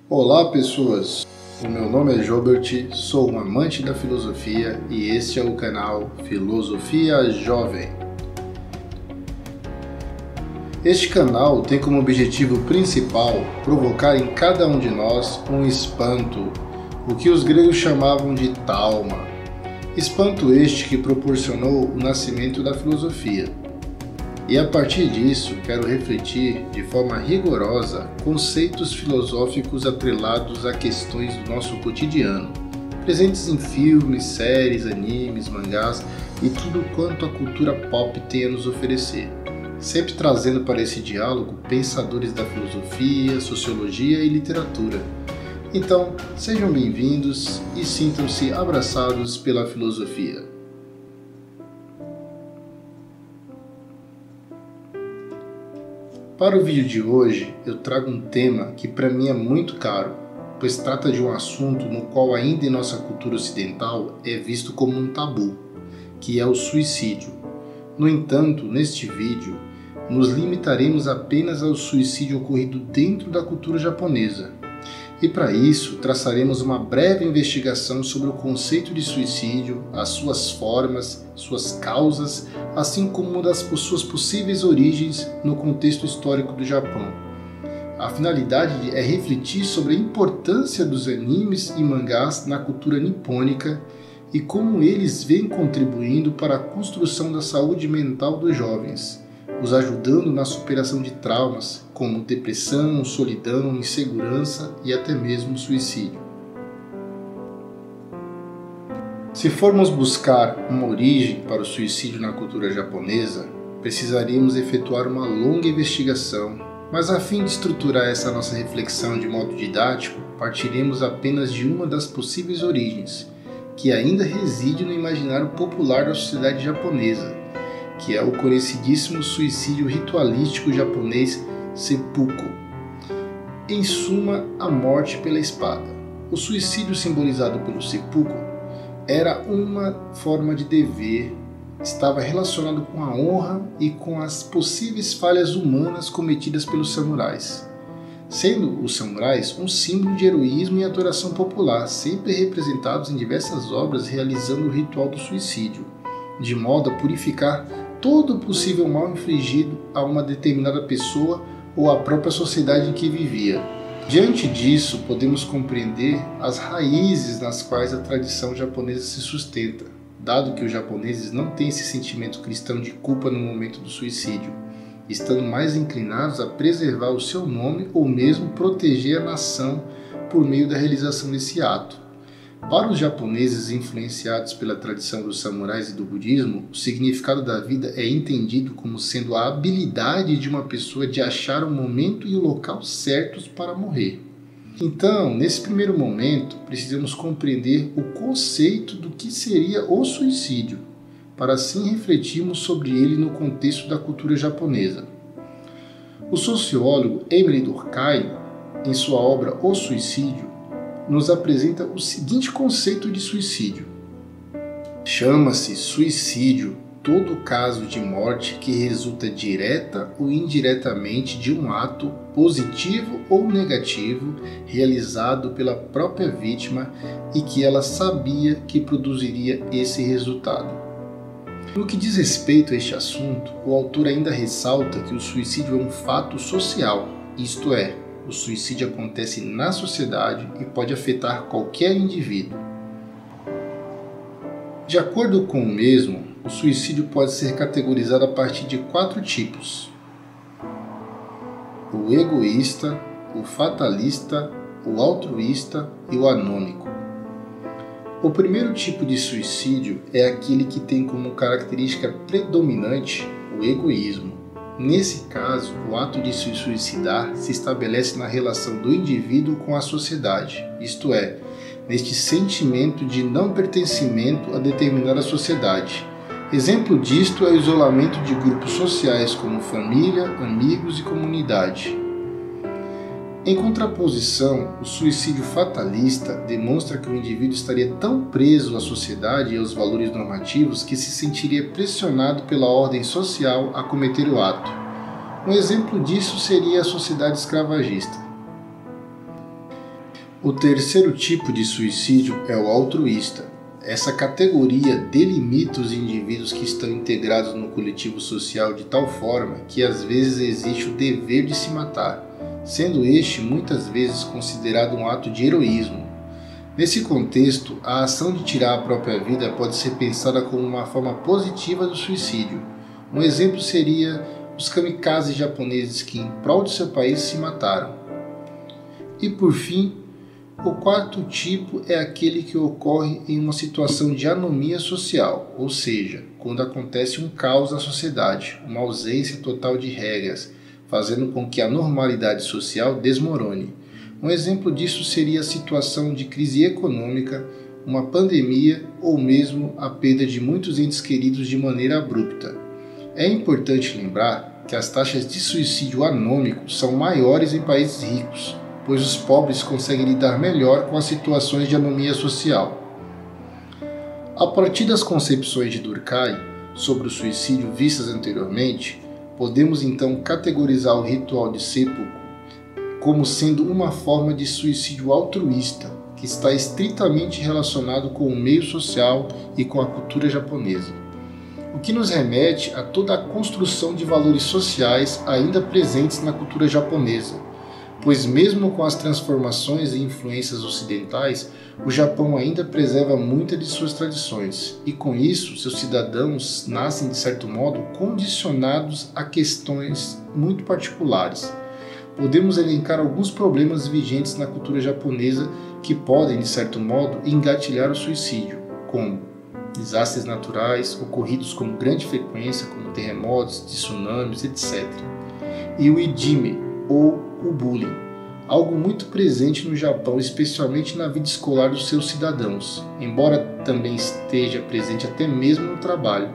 Olá pessoas, o meu nome é Jobert, sou um amante da filosofia e este é o canal Filosofia Jovem. Este canal tem como objetivo principal provocar em cada um de nós um espanto, o que os gregos chamavam de talma. Espanto este que proporcionou o nascimento da filosofia. E a partir disso, quero refletir de forma rigorosa conceitos filosóficos atrelados a questões do nosso cotidiano, presentes em filmes, séries, animes, mangás e tudo quanto a cultura pop tem a nos oferecer, sempre trazendo para esse diálogo pensadores da filosofia, sociologia e literatura. Então, sejam bem-vindos e sintam-se abraçados pela filosofia. Para o vídeo de hoje, eu trago um tema que para mim é muito caro, pois trata de um assunto no qual ainda em nossa cultura ocidental é visto como um tabu, que é o suicídio. No entanto, neste vídeo, nos limitaremos apenas ao suicídio ocorrido dentro da cultura japonesa. E para isso, traçaremos uma breve investigação sobre o conceito de suicídio, as suas formas, suas causas, assim como das suas possíveis origens no contexto histórico do Japão. A finalidade é refletir sobre a importância dos animes e mangás na cultura nipônica e como eles vêm contribuindo para a construção da saúde mental dos jovens, os ajudando na superação de traumas como depressão, solidão, insegurança e até mesmo suicídio. Se formos buscar uma origem para o suicídio na cultura japonesa, precisaríamos efetuar uma longa investigação, mas a fim de estruturar essa nossa reflexão de modo didático, partiremos apenas de uma das possíveis origens, que ainda reside no imaginário popular da sociedade japonesa, que é o conhecidíssimo suicídio ritualístico japonês seppuku. Em suma, a morte pela espada. O suicídio simbolizado pelo seppuku era uma forma de dever, estava relacionado com a honra e com as possíveis falhas humanas cometidas pelos samurais, sendo os samurais um símbolo de heroísmo e adoração popular, sempre representados em diversas obras realizando o ritual do suicídio, de modo a purificar todo o possível mal infligido a uma determinada pessoa ou à própria sociedade em que vivia. Diante disso, podemos compreender as raízes nas quais a tradição japonesa se sustenta, dado que os japoneses não têm esse sentimento cristão de culpa no momento do suicídio, estando mais inclinados a preservar o seu nome ou mesmo proteger a nação por meio da realização desse ato. Para os japoneses influenciados pela tradição dos samurais e do budismo, o significado da vida é entendido como sendo a habilidade de uma pessoa de achar o momento e o local certos para morrer. Então, nesse primeiro momento, precisamos compreender o conceito do que seria o suicídio, para assim refletirmos sobre ele no contexto da cultura japonesa. O sociólogo Emile Durkheim, em sua obra O Suicídio, nos apresenta o seguinte conceito de suicídio. Chama-se suicídio todo caso de morte que resulta direta ou indiretamente de um ato positivo ou negativo realizado pela própria vítima e que ela sabia que produziria esse resultado. No que diz respeito a este assunto, o autor ainda ressalta que o suicídio é um fato social, isto é, o suicídio acontece na sociedade e pode afetar qualquer indivíduo. De acordo com o mesmo, o suicídio pode ser categorizado a partir de 4 tipos: o egoísta, o fatalista, o altruísta e o anômico. O primeiro tipo de suicídio é aquele que tem como característica predominante o egoísmo. Nesse caso, o ato de se suicidar se estabelece na relação do indivíduo com a sociedade, isto é, neste sentimento de não pertencimento a determinada sociedade. Exemplo disto é o isolamento de grupos sociais como família, amigos e comunidade. Em contraposição, o suicídio fatalista demonstra que o indivíduo estaria tão preso à sociedade e aos valores normativos que se sentiria pressionado pela ordem social a cometer o ato. Um exemplo disso seria a sociedade escravagista. O terceiro tipo de suicídio é o altruísta. Essa categoria delimita os indivíduos que estão integrados no coletivo social de tal forma que às vezes existe o dever de se matar, sendo este muitas vezes considerado um ato de heroísmo. Nesse contexto, a ação de tirar a própria vida pode ser pensada como uma forma positiva do suicídio. Um exemplo seria os kamikazes japoneses que, em prol de seu país, se mataram. E por fim, o quarto tipo é aquele que ocorre em uma situação de anomia social, ou seja, quando acontece um caos na sociedade, uma ausência total de regras, fazendo com que a normalidade social desmorone. Um exemplo disso seria a situação de crise econômica, uma pandemia ou mesmo a perda de muitos entes queridos de maneira abrupta. É importante lembrar que as taxas de suicídio anômico são maiores em países ricos, pois os pobres conseguem lidar melhor com as situações de anomia social. A partir das concepções de Durkheim sobre o suicídio vistas anteriormente, podemos então categorizar o ritual de seppuku como sendo uma forma de suicídio altruísta, que está estritamente relacionado com o meio social e com a cultura japonesa, o que nos remete a toda a construção de valores sociais ainda presentes na cultura japonesa, pois mesmo com as transformações e influências ocidentais, o Japão ainda preserva muitas de suas tradições, e com isso seus cidadãos nascem de certo modo condicionados a questões muito particulares. Podemos elencar alguns problemas vigentes na cultura japonesa que podem, de certo modo, engatilhar o suicídio, como desastres naturais ocorridos com grande frequência, como terremotos, tsunamis, etc. E o ijime, ou o bullying, algo muito presente no Japão, especialmente na vida escolar dos seus cidadãos, embora também esteja presente até mesmo no trabalho,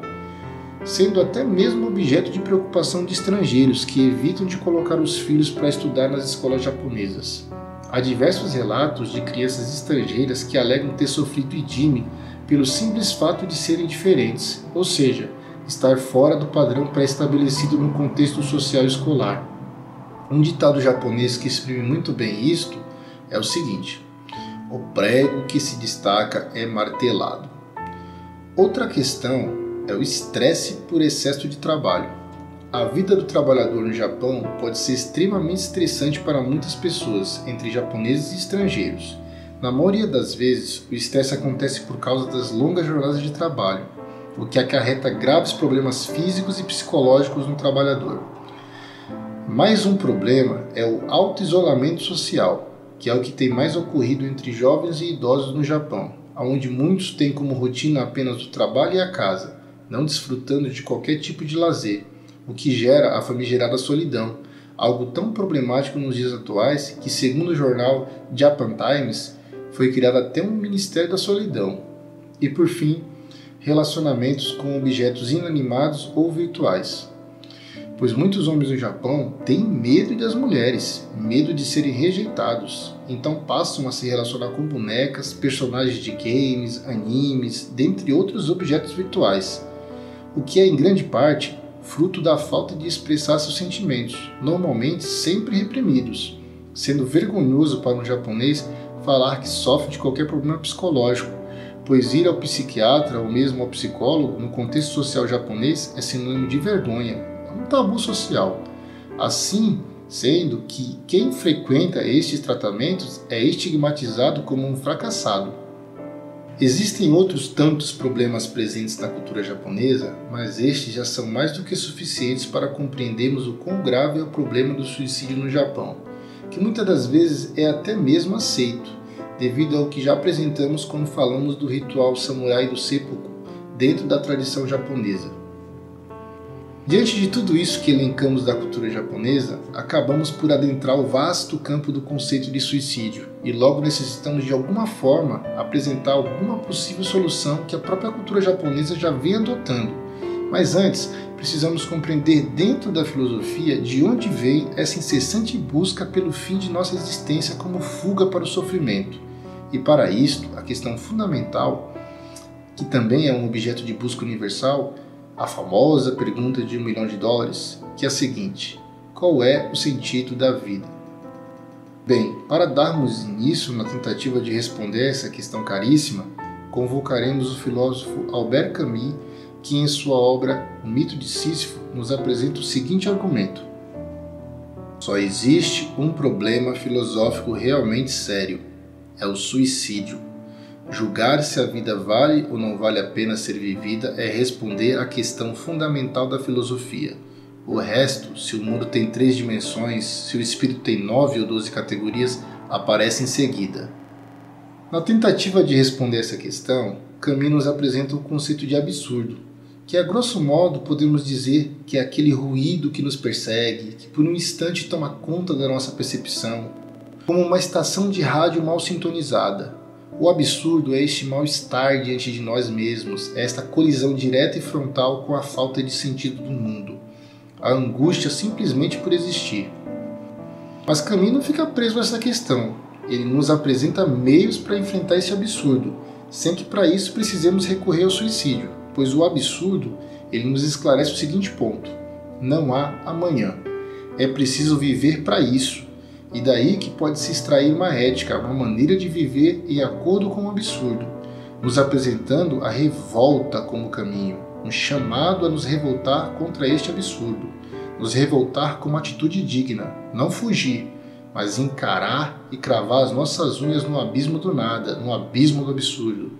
sendo até mesmo objeto de preocupação de estrangeiros que evitam de colocar os filhos para estudar nas escolas japonesas. Há diversos relatos de crianças estrangeiras que alegam ter sofrido ijime pelo simples fato de serem diferentes, ou seja, estar fora do padrão pré-estabelecido no contexto social escolar. Um ditado japonês que exprime muito bem isto é o seguinte: o prego que se destaca é martelado. Outra questão é o estresse por excesso de trabalho. A vida do trabalhador no Japão pode ser extremamente estressante para muitas pessoas, entre japoneses e estrangeiros. Na maioria das vezes, o estresse acontece por causa das longas jornadas de trabalho, o que acarreta graves problemas físicos e psicológicos no trabalhador. Mais um problema é o auto-isolamento social, que é o que tem mais ocorrido entre jovens e idosos no Japão, onde muitos têm como rotina apenas o trabalho e a casa, não desfrutando de qualquer tipo de lazer, o que gera a famigerada solidão, algo tão problemático nos dias atuais que, segundo o jornal Japan Times, foi criado até um Ministério da Solidão. E por fim, relacionamentos com objetos inanimados ou virtuais. Pois muitos homens no Japão têm medo das mulheres, medo de serem rejeitados, então passam a se relacionar com bonecas, personagens de games, animes, dentre outros objetos virtuais, o que é em grande parte fruto da falta de expressar seus sentimentos, normalmente sempre reprimidos, sendo vergonhoso para um japonês falar que sofre de qualquer problema psicológico, pois ir ao psiquiatra ou mesmo ao psicólogo no contexto social japonês é sinônimo de vergonha, um tabu social. Assim, sendo que quem frequenta estes tratamentos é estigmatizado como um fracassado. Existem outros tantos problemas presentes na cultura japonesa, mas estes já são mais do que suficientes para compreendermos o quão grave é o problema do suicídio no Japão, que muitas das vezes é até mesmo aceito, devido ao que já apresentamos quando falamos do ritual samurai do seppuku dentro da tradição japonesa. Diante de tudo isso que elencamos da cultura japonesa, acabamos por adentrar o vasto campo do conceito de suicídio e logo necessitamos de alguma forma apresentar alguma possível solução que a própria cultura japonesa já vem adotando Mas antes, precisamos compreender dentro da filosofia de onde vem essa incessante busca pelo fim de nossa existência como fuga para o sofrimento. E para isto, a questão fundamental, que também é um objeto de busca universal, a famosa pergunta de $1 milhão, que é a seguinte: qual é o sentido da vida? Bem, para darmos início na tentativa de responder essa questão caríssima, convocaremos o filósofo Albert Camus, que em sua obra O Mito de Sísifo nos apresenta o seguinte argumento: só existe um problema filosófico realmente sério, é o suicídio. Julgar se a vida vale ou não vale a pena ser vivida é responder à questão fundamental da filosofia. O resto, se o mundo tem 3 dimensões, se o espírito tem 9 ou 12 categorias, aparece em seguida. Na tentativa de responder essa questão, Camus nos apresenta o conceito de absurdo, que a grosso modo podemos dizer que é aquele ruído que nos persegue, que por um instante toma conta da nossa percepção, como uma estação de rádio mal sintonizada. O absurdo é este mal-estar diante de nós mesmos, é esta colisão direta e frontal com a falta de sentido do mundo, a angústia simplesmente por existir. Mas Camus não fica preso a essa questão, ele nos apresenta meios para enfrentar esse absurdo, sem que para isso precisemos recorrer ao suicídio, pois o absurdo ele nos esclarece o seguinte ponto: não há amanhã, é preciso viver para isso. E daí que pode se extrair uma ética, uma maneira de viver em acordo com o absurdo, nos apresentando a revolta como caminho, um chamado a nos revoltar contra este absurdo, nos revoltar com uma atitude digna, não fugir, mas encarar e cravar as nossas unhas no abismo do nada, no abismo do absurdo.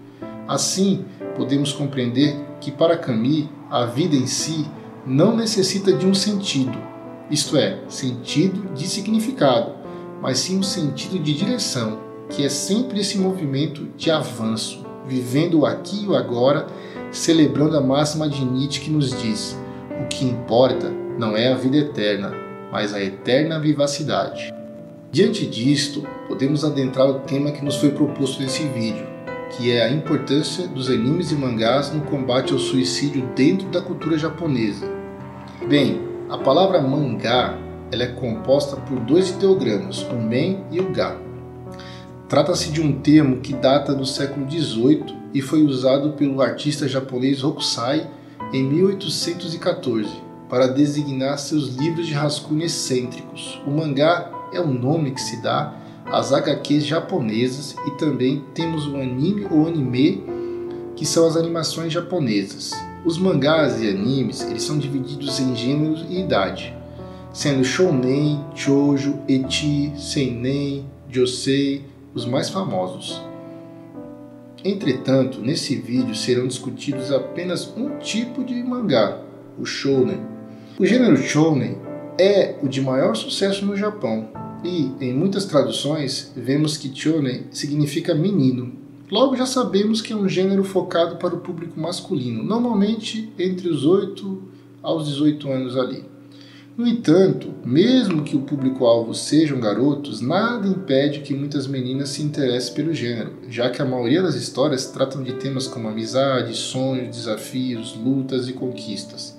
Assim, podemos compreender que para Camus, a vida em si não necessita de um sentido, isto é, sentido de significado, mas sim um sentido de direção, que é sempre esse movimento de avanço, vivendo o aqui e o agora, celebrando a máxima de Nietzsche que nos diz: o que importa não é a vida eterna, mas a eterna vivacidade. Diante disto, podemos adentrar o tema que nos foi proposto nesse vídeo, que é a importância dos animes e mangás no combate ao suicídio dentro da cultura japonesa. Bem, a palavra mangá ela é composta por 2 ideogramas, o men e o ga. Trata-se de um termo que data do século XVIII e foi usado pelo artista japonês Hokusai em 1814 para designar seus livros de rascunho excêntricos. O mangá é o nome que se dá às HQs japonesas e também temos o anime ou anime, que são as animações japonesas. Os mangás e animes eles são divididos em gêneros e idade, sendo shounen, shoujo, ecchi, seinen, josei os mais famosos. Entretanto, nesse vídeo serão discutidos apenas um tipo de mangá, o shounen. O gênero shounen é o de maior sucesso no Japão e, em muitas traduções, vemos que shounen significa menino. Logo já sabemos que é um gênero focado para o público masculino, normalmente entre os 8 aos 18 anos ali. No entanto, mesmo que o público-alvo sejam garotos, nada impede que muitas meninas se interessem pelo gênero, já que a maioria das histórias tratam de temas como amizade, sonhos, desafios, lutas e conquistas.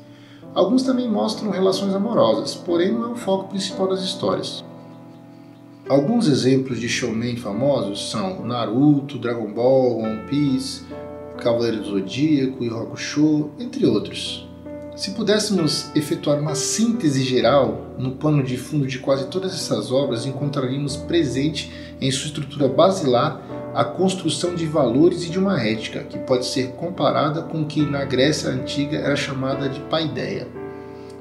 Alguns também mostram relações amorosas, porém não é o foco principal das histórias. Alguns exemplos de shounen famosos são Naruto, Dragon Ball, One Piece, Cavaleiro do Zodíaco, Yu Yu Hakusho, entre outros. Se pudéssemos efetuar uma síntese geral, no pano de fundo de quase todas essas obras encontraríamos presente em sua estrutura basilar a construção de valores e de uma ética, que pode ser comparada com o que na Grécia Antiga era chamada de paideia.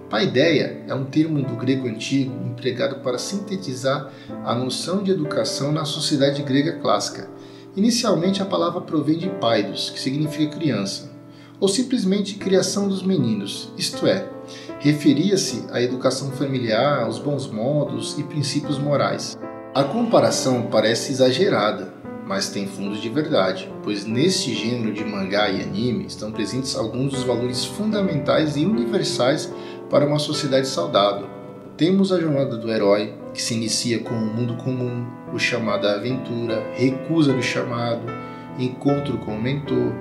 Paideia é um termo do grego antigo empregado para sintetizar a noção de educação na sociedade grega clássica. Inicialmente a palavra provém de paidos, que significa criança, ou simplesmente criação dos meninos, isto é, referia-se à educação familiar, aos bons modos e princípios morais. A comparação parece exagerada, mas tem fundos de verdade, pois neste gênero de mangá e anime estão presentes alguns dos valores fundamentais e universais para uma sociedade saudável. Temos a jornada do herói, que se inicia com um mundo comum, o chamado à aventura, recusa do chamado, encontro com o mentor,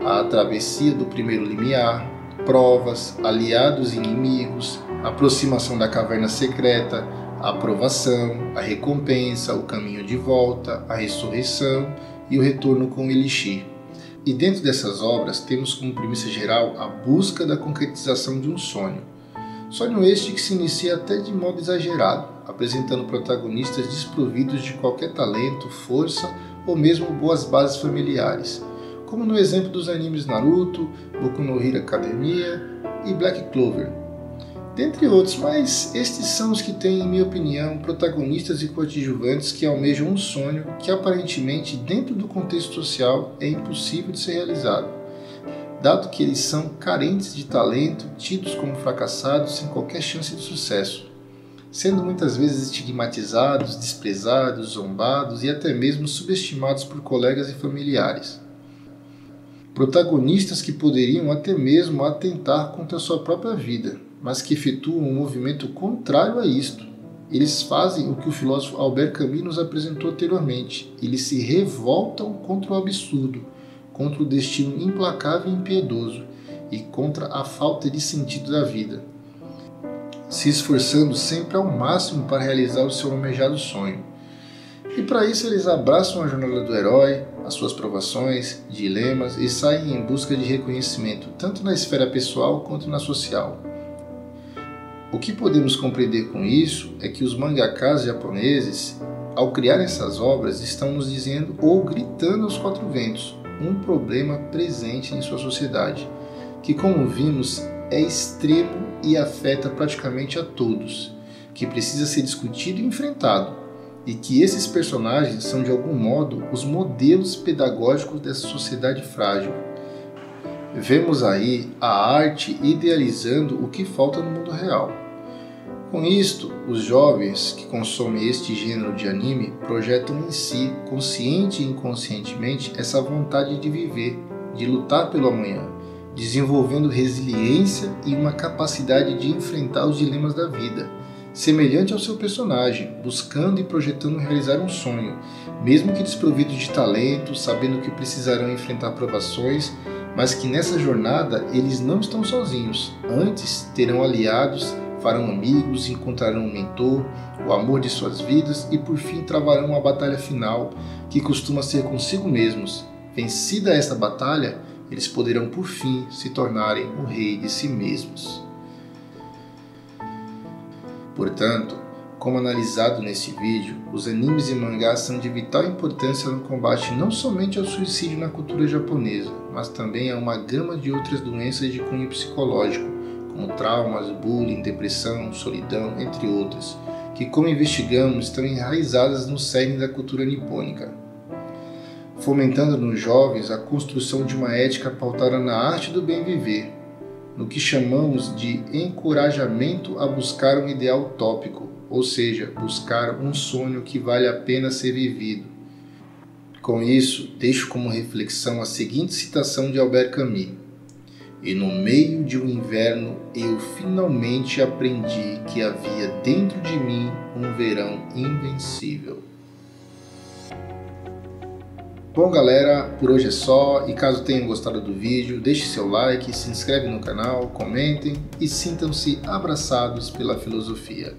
a travessia do primeiro limiar, provas, aliados e inimigos, aproximação da caverna secreta, a aprovação, a recompensa, o caminho de volta, a ressurreição e o retorno com o Elixir. E dentro dessas obras temos como premissa geral a busca da concretização de um sonho. Sonho este que se inicia até de modo exagerado, apresentando protagonistas desprovidos de qualquer talento, força ou mesmo boas bases familiares, como no exemplo dos animes Naruto, Boku no Hero Academia e Black Clover, dentre outros, mas estes são os que têm, em minha opinião, protagonistas e coadjuvantes que almejam um sonho que aparentemente, dentro do contexto social, é impossível de ser realizado, dado que eles são carentes de talento, tidos como fracassados sem qualquer chance de sucesso, sendo muitas vezes estigmatizados, desprezados, zombados e até mesmo subestimados por colegas e familiares. Protagonistas que poderiam até mesmo atentar contra a sua própria vida, mas que efetuam um movimento contrário a isto. Eles fazem o que o filósofo Albert Camus nos apresentou anteriormente. Eles se revoltam contra o absurdo, contra o destino implacável e impiedoso e contra a falta de sentido da vida, se esforçando sempre ao máximo para realizar o seu almejado sonho. E para isso eles abraçam a jornada do herói, as suas provações, dilemas e saem em busca de reconhecimento, tanto na esfera pessoal quanto na social. O que podemos compreender com isso é que os mangakas japoneses, ao criar essas obras, estão nos dizendo ou gritando aos quatro ventos um problema presente em sua sociedade, que, como vimos, é extremo e afeta praticamente a todos, que precisa ser discutido e enfrentado, e que esses personagens são de algum modo os modelos pedagógicos dessa sociedade frágil. Vemos aí a arte idealizando o que falta no mundo real. Com isto, os jovens que consomem este gênero de anime projetam em si, consciente e inconscientemente, essa vontade de viver, de lutar pelo amanhã, desenvolvendo resiliência e uma capacidade de enfrentar os dilemas da vida, semelhante ao seu personagem, buscando e projetando realizar um sonho, mesmo que desprovidos de talento, sabendo que precisarão enfrentar provações, mas que nessa jornada eles não estão sozinhos, antes terão aliados, farão amigos, encontrarão um mentor, o amor de suas vidas e por fim travarão uma batalha final que costuma ser consigo mesmos. Vencida esta batalha, eles poderão por fim se tornarem o rei de si mesmos. Portanto, como analisado neste vídeo, os animes e mangás são de vital importância no combate não somente ao suicídio na cultura japonesa, mas também a uma gama de outras doenças de cunho psicológico, como traumas, bullying, depressão, solidão, entre outras, que, como investigamos, estão enraizadas no cerne da cultura nipônica, fomentando nos jovens a construção de uma ética pautada na arte do bem viver, no que chamamos de encorajamento a buscar um ideal utópico, ou seja, buscar um sonho que vale a pena ser vivido. Com isso, deixo como reflexão a seguinte citação de Albert Camus: "E no meio de um inverno eu finalmente aprendi que havia dentro de mim um verão invencível." Bom galera, por hoje é só, e caso tenham gostado do vídeo, deixe seu like, se inscreve no canal, comentem e sintam-se abraçados pela filosofia.